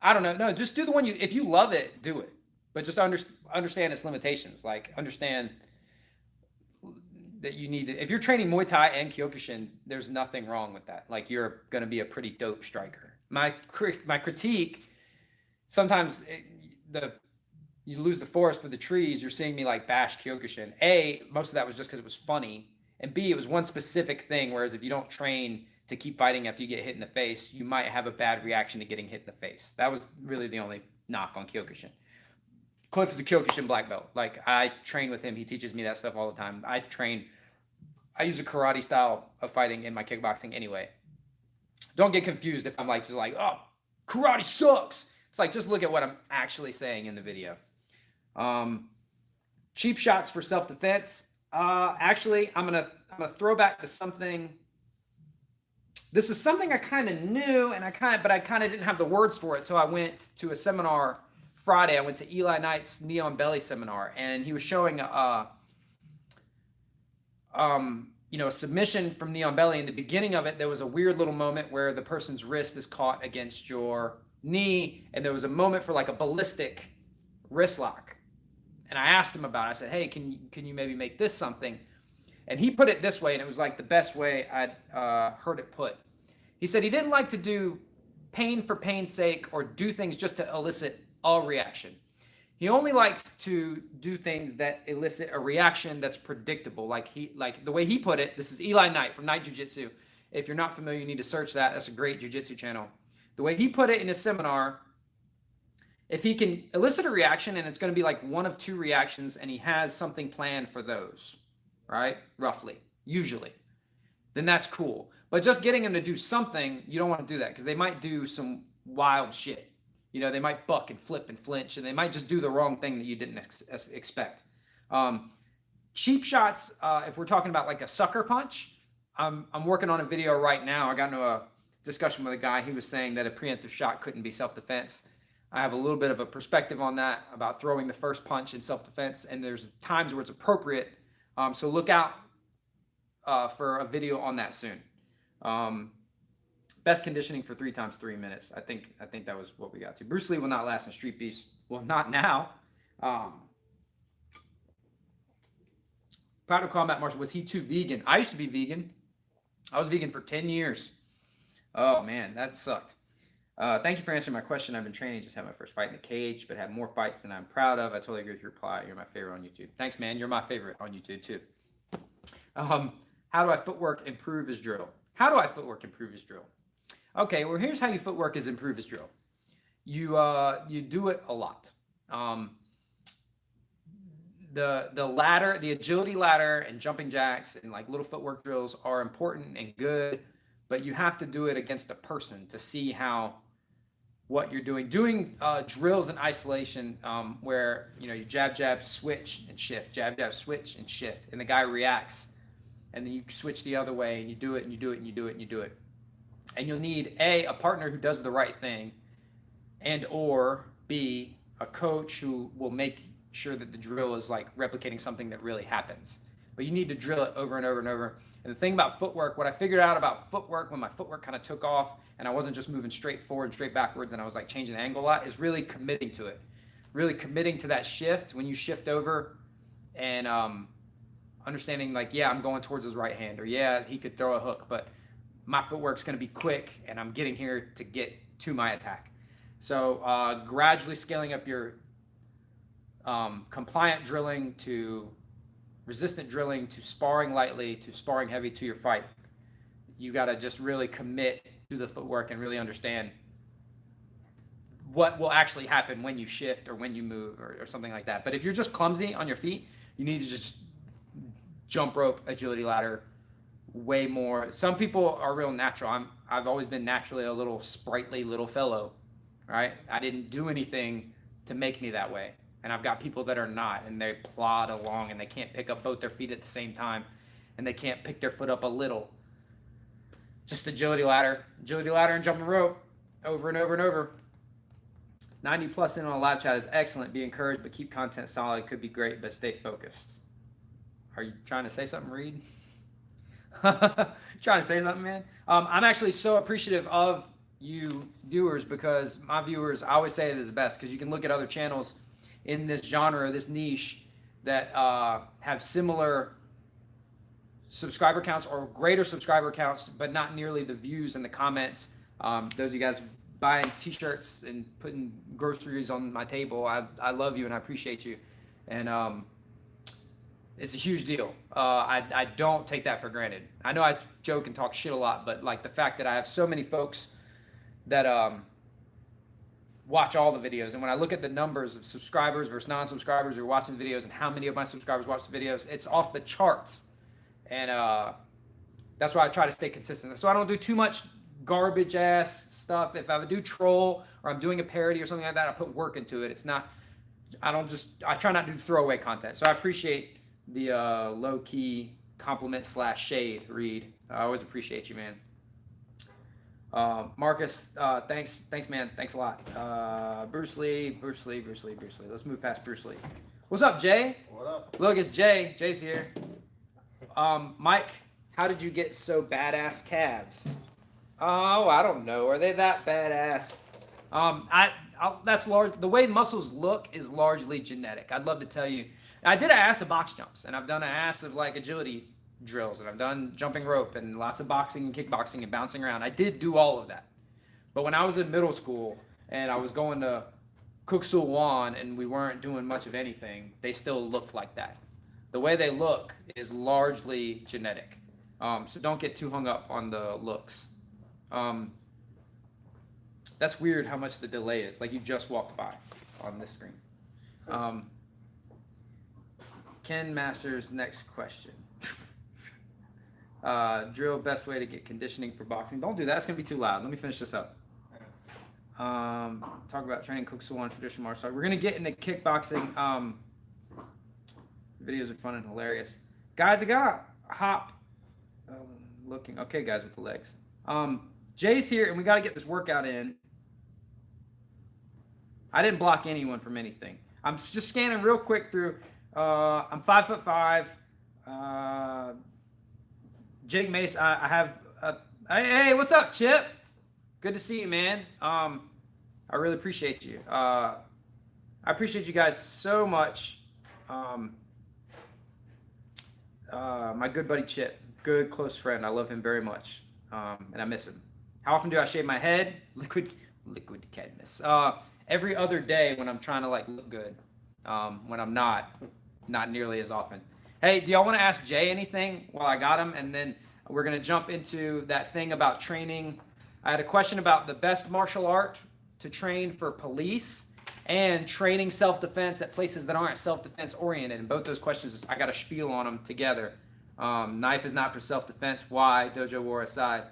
don't know. No, just do the one if you love it, do it. But just understand its limitations. Like, understand that you need to, if you're training Muay Thai and Kyokushin, there's nothing wrong with that. Like, you're going to be a pretty dope striker. My critique, sometimes you lose the forest for the trees. You're seeing me like bash Kyokushin. A, most of that was just because it was funny. And B, it was one specific thing. Whereas if you don't train to keep fighting after you get hit in the face, you might have a bad reaction to getting hit in the face. That was really the only knock on Kyokushin. Cliff is a Kyokushin black belt. Like, I train with him. He teaches me that stuff all the time. I use a karate style of fighting in my kickboxing anyway. Don't get confused if I'm like, just like, oh, karate sucks. It's like, just look at what I'm actually saying in the video. Cheap shots for self-defense. Actually, I'm gonna throw back to something. This is something I kind of knew, and I kind of didn't have the words for it. So I went to a seminar Friday. I went to Eli Knight's Knee on Belly seminar, and he was showing a submission from Knee on Belly. In the beginning of it, there was a weird little moment where the person's wrist is caught against your knee, and there was a moment for like a ballistic wrist lock. And I asked him about it. I said, hey, can you maybe make this something? And he put it this way, and it was like the best way I'd heard it put. He said he didn't like to do pain for pain's sake or do things just to elicit a reaction. He only likes to do things that elicit a reaction that's predictable. Like the way he put it, this is Eli Knight from Knight Jiu-Jitsu. If you're not familiar, you need to search that. That's a great jiu-jitsu channel. The way he put it in his seminar, if he can elicit a reaction and it's going to be like one of two reactions and he has something planned for those, right? Roughly, usually, then that's cool. But just getting them to do something, you don't want to do that because they might do some wild shit. They might buck and flip and flinch, and they might just do the wrong thing that you didn't expect. Cheap shots, if we're talking about like a sucker punch, I'm working on a video right now. I got into a discussion with a guy. He was saying that a preemptive shot couldn't be self-defense. I have a little bit of a perspective on that about throwing the first punch in self-defense, and there's times where it's appropriate. So look out for a video on that soon. Best conditioning for 3 times 3 minutes. I think that was what we got to. Bruce Lee will not last in Street Beefs. Well, not now. Proud to call Matt Marshall. Was he too vegan? I used to be vegan. I was vegan for 10 years. Oh, man, that sucked. Thank you for answering my question. I've been training, just had my first fight in the cage, but had more fights than I'm proud of. I totally agree with your reply. You're my favorite on YouTube. Thanks, man. You're my favorite on YouTube, too. How do I footwork improve his drill? How do I footwork improve his drill? Okay, well, here's how you footwork is improve his drill. You do it a lot. The ladder, the agility ladder and jumping jacks and like little footwork drills are important and good, but you have to do it against a person to see what you're doing. Doing drills in isolation where you jab, switch and shift, jab, switch and shift, and the guy reacts, and then you switch the other way and you do it and you do it and you do it and you do it. And you'll need A, a partner who does the right thing, and or B, a coach who will make sure that the drill is like replicating something that really happens. But you need to drill it over and over and over. And the thing about footwork, what I figured out about footwork when my footwork kind of took off and I wasn't just moving straight forward and straight backwards and I was like changing the angle a lot, is really committing to it. Really committing to that shift when you shift over and understanding like, yeah, I'm going towards his right hand, or yeah, he could throw a hook, but my footwork's going to be quick and I'm getting here to get to my attack. So gradually scaling up your compliant drilling to resistant drilling to sparring lightly to sparring heavy to your fight. You got to just really commit to the footwork and really understand what will actually happen when you shift or when you move or something like that. But if you're just clumsy on your feet, you need to just jump rope, agility ladder way more. Some people are real natural. I've always been naturally a little sprightly little fellow, right? I didn't do anything to make me that way. And I've got people that are not, and they plod along, and they can't pick up both their feet at the same time, and they can't pick their foot up a little. Just agility ladder and jumping rope over and over and over. 90 plus in on a live chat is excellent. Be encouraged, but keep content solid. Could be great, but stay focused. Are you trying to say something, Reed? Trying to say something, man? I'm actually so appreciative of you viewers, because my viewers, I always say it is the best, because you can look at other channels in this genre, this niche, that have similar subscriber counts or greater subscriber counts, but not nearly the views and the comments. Those of you guys buying t-shirts and putting groceries on my table, I love you and I appreciate you. And it's a huge deal. I don't take that for granted. I know I joke and talk shit a lot, but like the fact that I have so many folks that watch all the videos, and when I look at the numbers of subscribers versus non-subscribers who are watching the videos and how many of my subscribers watch the videos, it's off the charts. And that's why I try to stay consistent. So I don't do too much garbage ass stuff. If I do troll or I'm doing a parody or something like that, I put work into it. It's not, I try not to do throwaway content. So I appreciate the low-key compliment / shade, Reed. I always appreciate you, man. Marcus, thanks, man. Thanks a lot. Bruce Lee. Let's move past Bruce Lee. What's up, Jay? What up? Look, it's Jay. Jay's here. Mike, how did you get so badass calves? Oh, I don't know. Are they that badass? That's large. The way muscles look is largely genetic. I'd love to tell you. I did an ass of box jumps, and I've done an ass of like agility drills, and I've done jumping rope and lots of boxing and kickboxing and bouncing around. I did do all of that. But when I was in middle school and I was going to Cook Sul Wan and we weren't doing much of anything, they still looked like that. The way they look is largely genetic. So don't get too hung up on the looks. That's weird how much the delay is. Like you just walked by on this screen. Ken Masters, next question. Drill, best way to get conditioning for boxing. Don't do that. It's going to be too loud. Let me finish this up. Talk about training Cook Sul Wan traditional martial art. We're going to get into kickboxing. Videos are fun and hilarious. Guys, I got Hop looking. Okay, guys with the legs. Jay's here, and we got to get this workout in. I didn't block anyone from anything. I'm just scanning real quick through. I'm 5'5". Jake Mace, I have. Hey, what's up, Chip? Good to see you, man. I really appreciate you. I appreciate you guys so much. My good buddy Chip, good close friend. I love him very much, and I miss him. How often do I shave my head? Liquid cadmus. Every other day when I'm trying to like look good. When I'm not nearly as often. Hey, do y'all want to ask Jay anything while I got him? And then we're going to jump into that thing about training. I had a question about the best martial art to train for police and training self-defense at places that aren't self-defense oriented. And both those questions, I got a spiel on them together. Knife is not for self-defense. Why? Dojo war aside.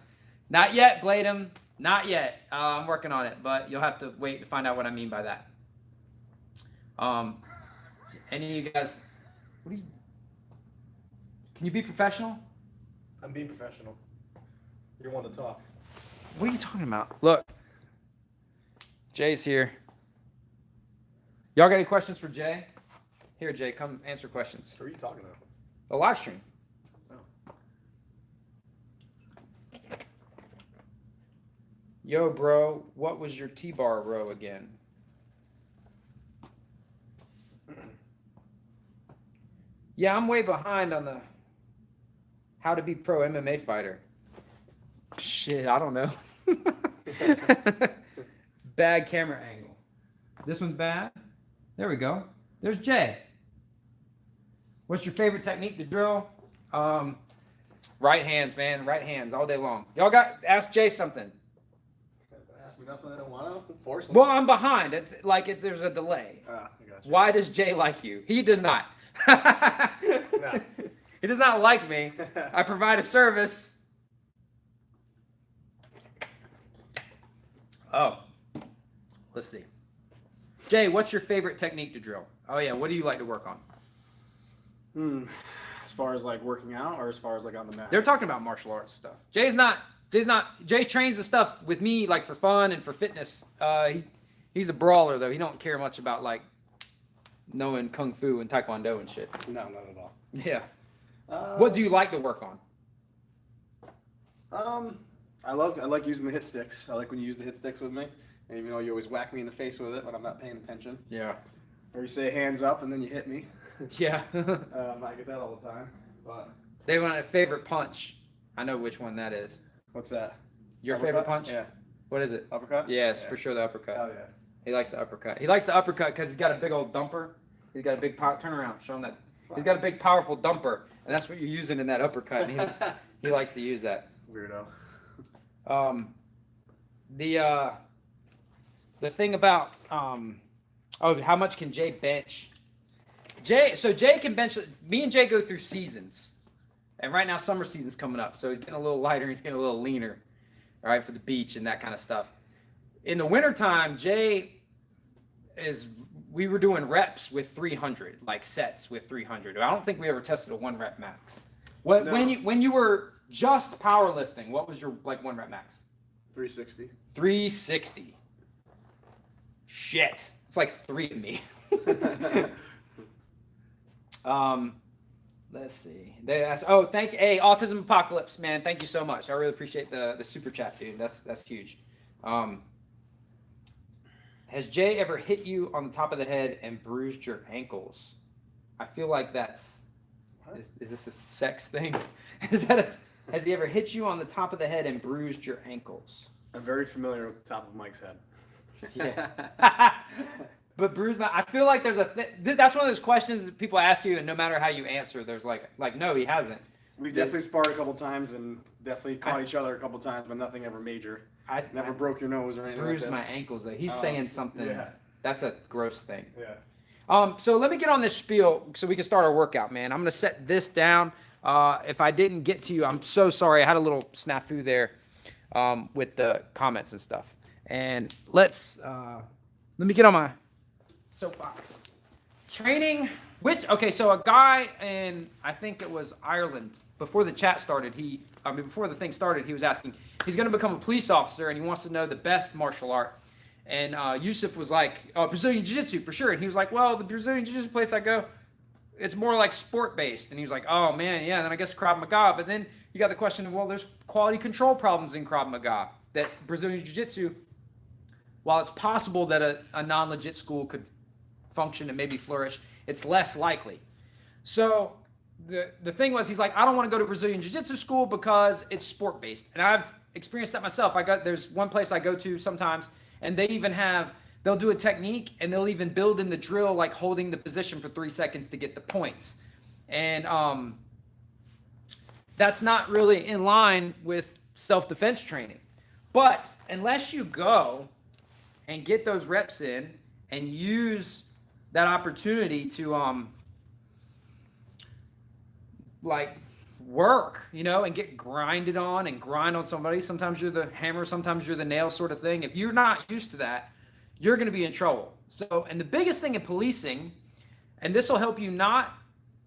Not yet, Bladem. Not yet. I'm working on it, but you'll have to wait to find out what I mean by that. Any of you guys, can you be professional? I'm being professional. You want to talk. What are you talking about? Look, Jay's here. Y'all got any questions for Jay? Here, Jay, come answer questions. Who are you talking about? A live stream. Oh. Yo, bro, what was your T-bar row again? Yeah, I'm way behind on the how to be pro MMA fighter. Shit, I don't know. Bad camera angle. This one's bad. There we go. There's Jay. What's your favorite technique to drill? Right hands, man. Right hands all day long. Y'all got ask Jay something. Ask me nothing I don't want to. Force them. Well, I'm behind. It's like there's a delay. I got you. Why does Jay like you? He does not. No. He does not like me. I provide a service. Oh, let's see. Jay, what's your favorite technique to drill? Oh yeah, what do you like to work on? As far as like working out, or as far as like on the mat? They're talking about martial arts stuff. Jay trains the stuff with me like for fun and for fitness. He's a brawler though. He don't care much about like knowing kung fu and taekwondo and shit. No, not at all. Yeah. What do you like to work on? I like using the hit sticks. I like when you use the hit sticks with me, and even though you always whack me in the face with it when I'm not paying attention. Yeah. Or you say hands up and then you hit me. Yeah. I get that all the time. But They want a favorite punch. I know which one that is. what's that? Your Uppercut? favorite punch? Yeah. What is it? Uppercut? Yes, Yeah. for sure the uppercut. Oh yeah. He likes the uppercut. He likes the uppercut because he's got a big old dumper. He's got a big power. Turn around. Show him that. He's got a big, powerful dumper, and that's what you're using in that uppercut. And he likes to use that. Weirdo. The thing about how much can Jay bench? Jay can bench. Me and Jay go through seasons, and right now summer season's coming up, so he's getting a little lighter. He's getting a little leaner, all right, for the beach and that kind of stuff. In the wintertime, we were doing reps with 300, like sets with 300. I don't think we ever tested a 1 rep max. No. When you were just powerlifting, what was your like 1 rep max? 360. 360. Shit. It's like 3 to me. Let's see. They asked, thank you. Hey, Autism Apocalypse, man. Thank you so much. I really appreciate the super chat, dude. That's huge. Has Jay ever hit you on the top of the head and bruised your ankles? I feel like that's... Is this a sex thing? Has he ever hit you on the top of the head and bruised your ankles? I'm very familiar with the top of Mike's head. Yeah. But bruised I feel like there's that's one of those questions that people ask you, and no matter how you answer, there's like no, he hasn't. We definitely sparred a couple times and definitely caught each other a couple times, but nothing ever major. Never broke your nose or anything Bruised like that. my ankles. Though. He's saying something. Yeah. That's a gross thing. Yeah. So let me get on this spiel so we can start our workout, man. I'm going to set this down. If I didn't get to you, I'm so sorry. I had a little snafu there with the comments and stuff. And let me get on my soapbox. Training, so a guy in, I think it was Ireland, before the chat started, before the thing started, he was asking, he's going to become a police officer and he wants to know the best martial art. And Yusuf was like, Brazilian Jiu-Jitsu for sure. And he was like, well, the Brazilian Jiu-Jitsu place I go, it's more like sport-based. And he was like, oh, man, yeah, then I guess Krav Maga. But then you got the question of, well, there's quality control problems in Krav Maga. That Brazilian Jiu-Jitsu, while it's possible that a non-legit school could function and maybe flourish, it's less likely. So the thing was, he's like, I don't want to go to Brazilian Jiu-Jitsu school because it's sport-based. And I've experienced that myself. There's one place I go to sometimes, and they'll do a technique, and they'll even build in the drill, like holding the position for 3 seconds to get the points. And that's not really in line with self-defense training. But unless you go and get those reps in and use that opportunity to work, and get grinded on and grind on somebody. Sometimes you're the hammer, sometimes you're the nail sort of thing. If you're not used to that, you're going to be in trouble. So, and the biggest thing in policing, and this will help you not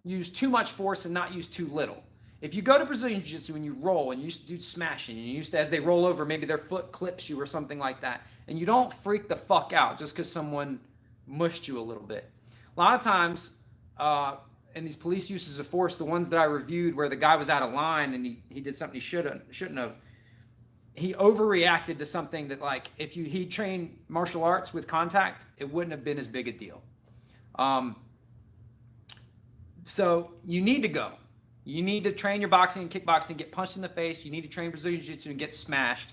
use too much force and not use too little. If you go to Brazilian Jiu-Jitsu and you roll and you do smashing, and you used to, as they roll over, maybe their foot clips you or something like that, and you don't freak the fuck out just because someone mushed you a little bit. A lot of times, and these police uses of force, the ones that I reviewed where the guy was out of line and he did something he shouldn't have. He overreacted to something that, like, if he trained martial arts with contact, it wouldn't have been as big a deal. So you need to go. You need to train your boxing and kickboxing, get punched in the face. You need to train Brazilian Jiu-Jitsu and get smashed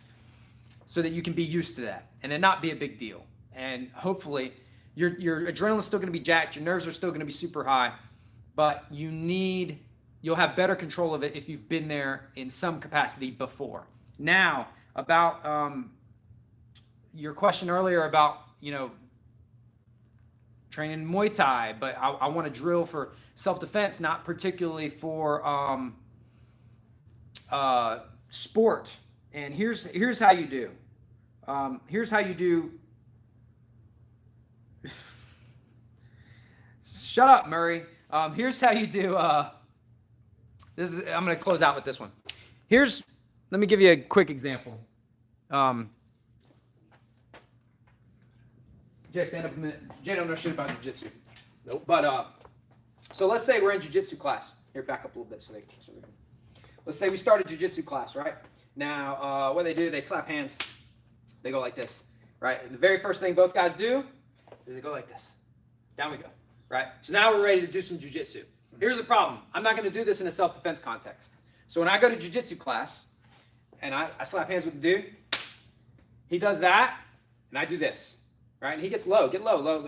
so that you can be used to that and it not be a big deal. And hopefully your adrenaline's still going to be jacked. Your nerves are still going to be super high, but you'll have better control of it if you've been there in some capacity before. Now, about your question earlier about, training Muay Thai, but I want to drill for self-defense, not particularly for sport. And here's how you do. Shut up, Murray. Here's how you do. I'm going to close out with this one. Let me give you a quick example. Jay, stand up a minute. Jay don't know shit about jiu-jitsu. Nope. But so let's say we're in jiu-jitsu class. Here, back up a little bit let's say we started jiu-jitsu class, right? Now, what they slap hands. They go like this, right? And the very first thing both guys do is they go like this. Down we go, right? So now we're ready to do some jiu-jitsu. Here's the problem. I'm not going to do this in a self-defense context. So when I go to jiu-jitsu class and I slap hands with the dude, he does that, and I do this, right? And he gets low,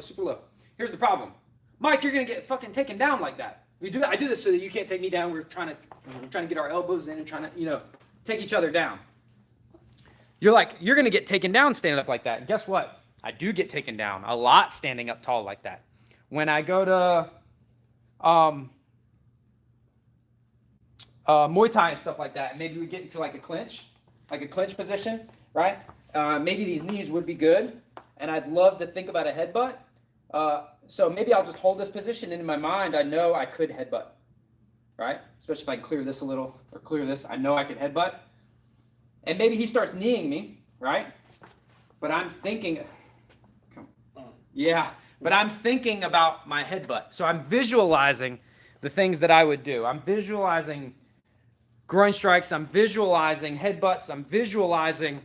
super low. Here's the problem. Mike, you're going to get fucking taken down like that. I do this so that you can't take me down. We're trying to get our elbows in and trying to, take each other down. You're going to get taken down standing up like that. And guess what? I do get taken down a lot standing up tall like that. When I go to Muay Thai and stuff like that, and maybe we get into like a clinch position, right? Maybe these knees would be good, and I'd love to think about a headbutt. So maybe I'll just hold this position, and in my mind, I know I could headbutt, right? Especially if I clear this a little or clear this, I know I could headbutt. And maybe he starts kneeing me, right? But I'm thinking, but I'm thinking about my headbutt. So I'm visualizing the things that I would do. I'm visualizing groin strikes. I'm visualizing headbutts. I'm visualizing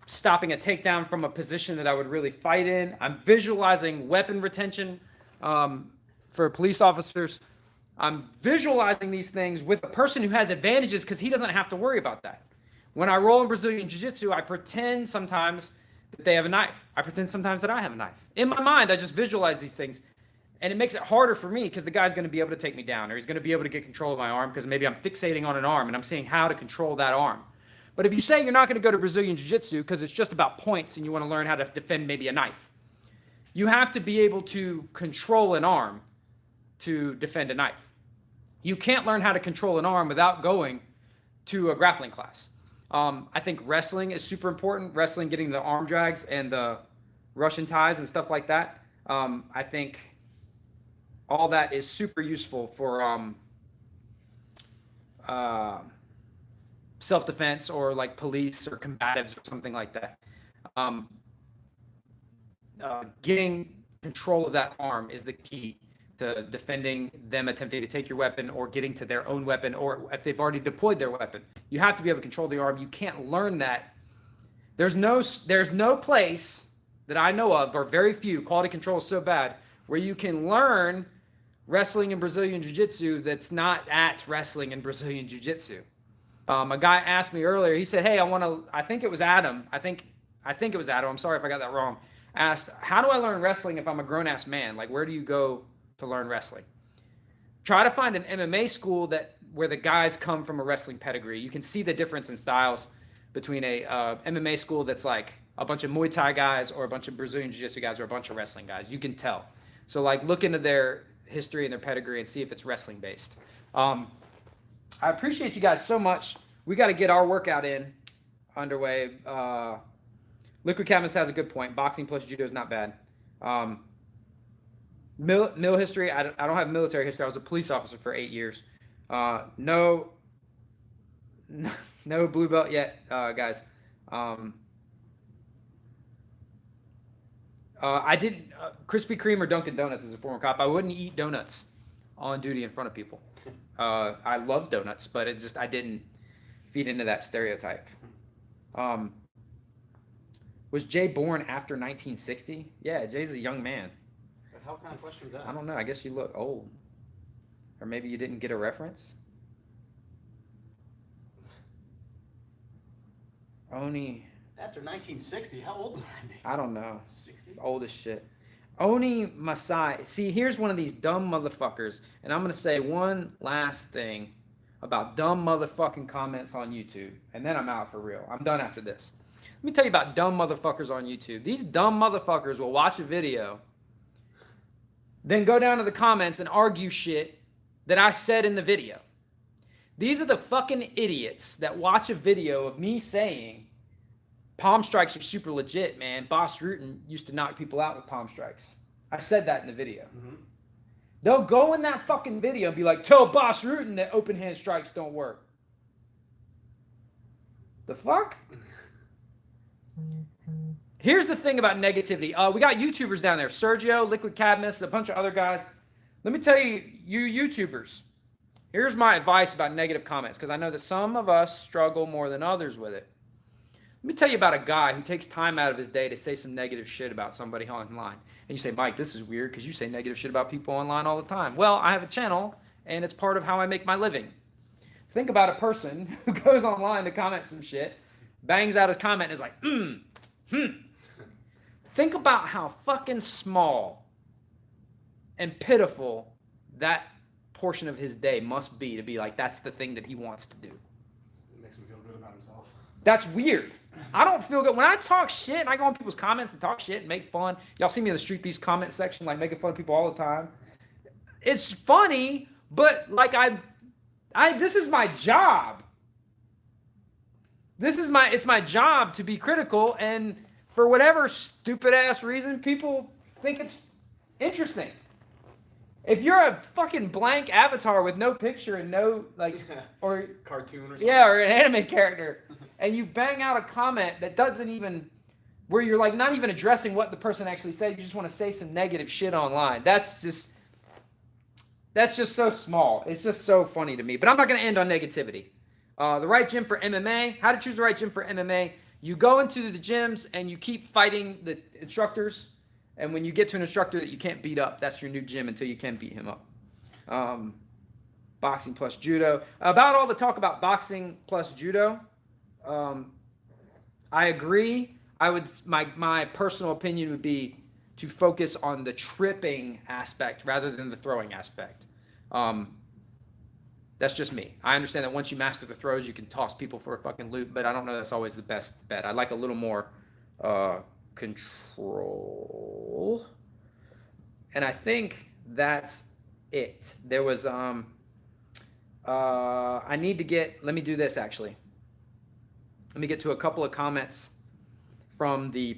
stopping a takedown from a position that I would really fight in. I'm visualizing weapon retention for police officers. I'm visualizing these things with a person who has advantages because he doesn't have to worry about that. When I roll in Brazilian Jiu-Jitsu, I pretend sometimes that they have a knife. I pretend sometimes that I have a knife. In my mind, I just visualize these things. And it makes it harder for me because the guy's going to be able to take me down, or he's going to be able to get control of my arm because maybe I'm fixating on an arm and I'm seeing how to control that arm. But if you say you're not going to go to Brazilian Jiu-Jitsu because it's just about points and you want to learn how to defend maybe a knife, you have to be able to control an arm to defend a knife. You can't learn how to control an arm without going to a grappling class. I think wrestling is super important. Wrestling, getting the arm drags and the Russian ties and stuff like that. I think all that is super useful for self-defense or like police or combatives or something like that. Getting control of that arm is the key to defending them attempting to take your weapon or getting to their own weapon, or if they've already deployed their weapon. You have to be able to control the arm. You can't learn that. There's no place that I know of, or very few, quality control is so bad, where you can learn wrestling and Brazilian Jiu-Jitsu that's not at wrestling and Brazilian Jiu-Jitsu. A guy asked me earlier, he said, hey, I think it was Adam. I think it was Adam. I'm sorry if I got that wrong. Asked, how do I learn wrestling if I'm a grown-ass man? Like, where do you go to learn wrestling? Try to find an MMA school where the guys come from a wrestling pedigree. You can see the difference in styles between a MMA school that's like a bunch of Muay Thai guys or a bunch of Brazilian Jiu-Jitsu guys or a bunch of wrestling guys. You can tell. So like look into their history and their pedigree and see if it's wrestling based. I appreciate you guys so much. We got to get our workout underway. Liquid Canvas has a good point. Boxing plus judo is not bad. Mil history, I don't have military history. I was a police officer for 8 years. No blue belt yet, guys. I did Krispy Kreme or Dunkin' Donuts as a former cop. I wouldn't eat donuts on duty in front of people. I love donuts, but I didn't feed into that stereotype. Was Jay born after 1960? Yeah, Jay's a young man. What kind of question is that? I don't know. I guess you look old. Or maybe you didn't get a reference? Oni. After 1960, how old would I be? I don't know. 60? Old as shit. Oni Masai. See, here's one of these dumb motherfuckers. And I'm going to say one last thing about dumb motherfucking comments on YouTube. And then I'm out for real. I'm done after this. Let me tell you about dumb motherfuckers on YouTube. These dumb motherfuckers will watch a video, then go down to the comments and argue shit that I said in the video. These are the fucking idiots that watch a video of me saying palm strikes are super legit, man. Boss Rutan used to knock people out with palm strikes. I said that in the video. Mm-hmm. They'll go in that fucking video and be like, tell Boss Rutan that open hand strikes don't work. The fuck? Here's the thing about negativity. We got YouTubers down there. Sergio, Liquid Cadmus, a bunch of other guys. Let me tell you, you YouTubers, here's my advice about negative comments, because I know that some of us struggle more than others with it. Let me tell you about a guy who takes time out of his day to say some negative shit about somebody online. And you say, Mike, this is weird because you say negative shit about people online all the time. Well, I have a channel, and it's part of how I make my living. Think about a person who goes online to comment some shit, bangs out his comment, and is like, Think about how fucking small and pitiful that portion of his day must be to be like, that's the thing that he wants to do. It makes him feel good about himself. That's weird. I don't feel good. When I talk shit and I go on people's comments and talk shit and make fun, y'all see me in the Street Beast comment section, like making fun of people all the time. It's funny, but like this is my job. It's my job to be critical, and for whatever stupid ass reason, people think it's interesting. If you're a fucking blank avatar with no picture and no or cartoon or something. Yeah, or an anime character, and you bang out a comment that doesn't even, where you're like not even addressing what the person actually said, you just want to say some negative shit online. That's just so small. It's just so funny to me. But I'm not going to end on negativity. The right gym for MMA. How to choose the right gym for MMA. You go into the gyms and you keep fighting the instructors. And when you get to an instructor that you can't beat up, that's your new gym until you can beat him up. Boxing plus judo. About all the talk about boxing plus judo, I agree. My personal opinion would be to focus on the tripping aspect rather than the throwing aspect. That's just me. I understand that once you master the throws, you can toss people for a fucking loop, but I don't know that's always the best bet. I like a little more control. And I think that's it. There was let me do this actually. Let me get to a couple of comments from the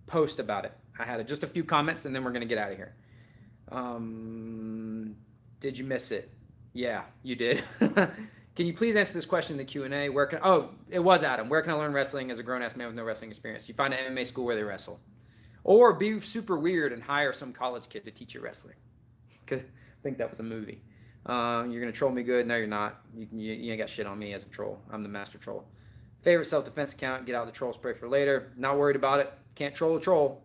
post about it. I had just a few comments and then we're going to get out of here. Did you miss it? Yeah, you did. Can you please answer this question in the Q&A? It was Adam. Where can I learn wrestling as a grown-ass man with no wrestling experience? You find an MMA school where they wrestle. Or be super weird and hire some college kid to teach you wrestling. Because I think that was a movie. You're going to troll me good? No, you're not. You ain't got shit on me as a troll. I'm the master troll. Favorite self-defense account? Get out the troll spray for later. Not worried about it. Can't troll a troll.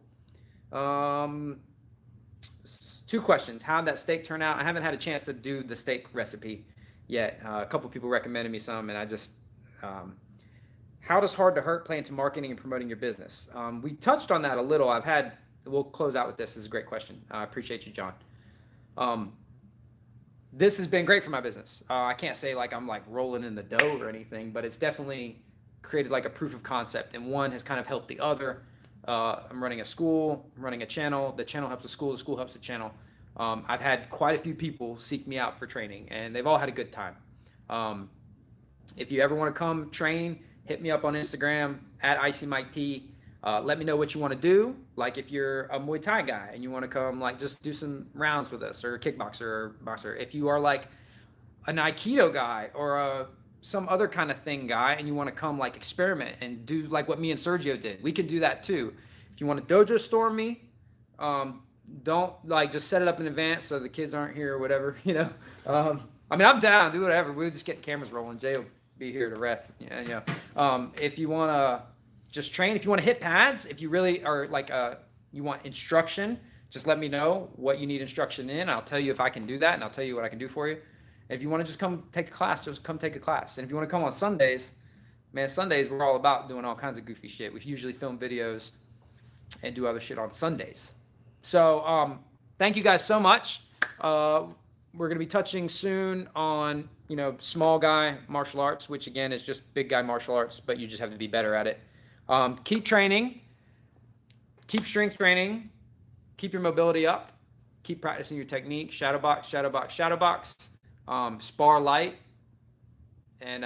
2 questions. How'd that steak turn out? I haven't had a chance to do the steak recipe yet. A couple people recommended me some, and I just... how does Hard to Hurt play into marketing and promoting your business? We touched on that a little. We'll close out with this. This is a great question. I appreciate you, John. This has been great for my business. I can't say like I'm like rolling in the dough or anything, but it's definitely created like a proof of concept, and one has kind of helped the other. I'm running a school, I'm running a channel. The channel helps the school helps the channel. I've had quite a few people seek me out for training, and they've all had a good time. If you ever want to come train, hit me up on Instagram at IcyMikeP. Let me know what you want to do. Like if you're a Muay Thai guy and you want to come like just do some rounds with us, or a kickboxer or boxer. If you are like an Aikido guy or some other kind of thing guy and you want to come like experiment and do like what me and Sergio did, we can do that too. If you want to dojo storm me, don't like just set it up in advance so the kids aren't here or whatever, you know. I mean, I'm down, do whatever. We'll just get cameras rolling. Jay will be here to ref. Yeah, you know. If you want to just train, if you want to hit pads, if you really are like you want instruction, just let me know what you need instruction in. I'll tell you if I can do that, and I'll tell you what I can do for you. If you want to just come take a class, just come take a class. And if you want to come on Sundays, man, Sundays we're all about doing all kinds of goofy shit. We usually film videos and do other shit on Sundays. So thank you guys so much. We're going to be touching soon on, you know, small guy martial arts, which again is just big guy martial arts, but you just have to be better at it. Keep training, keep strength training, keep your mobility up, keep practicing your technique, shadow box, shadow box, shadow box, spar light, and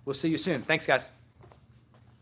we'll see you soon. Thanks, guys.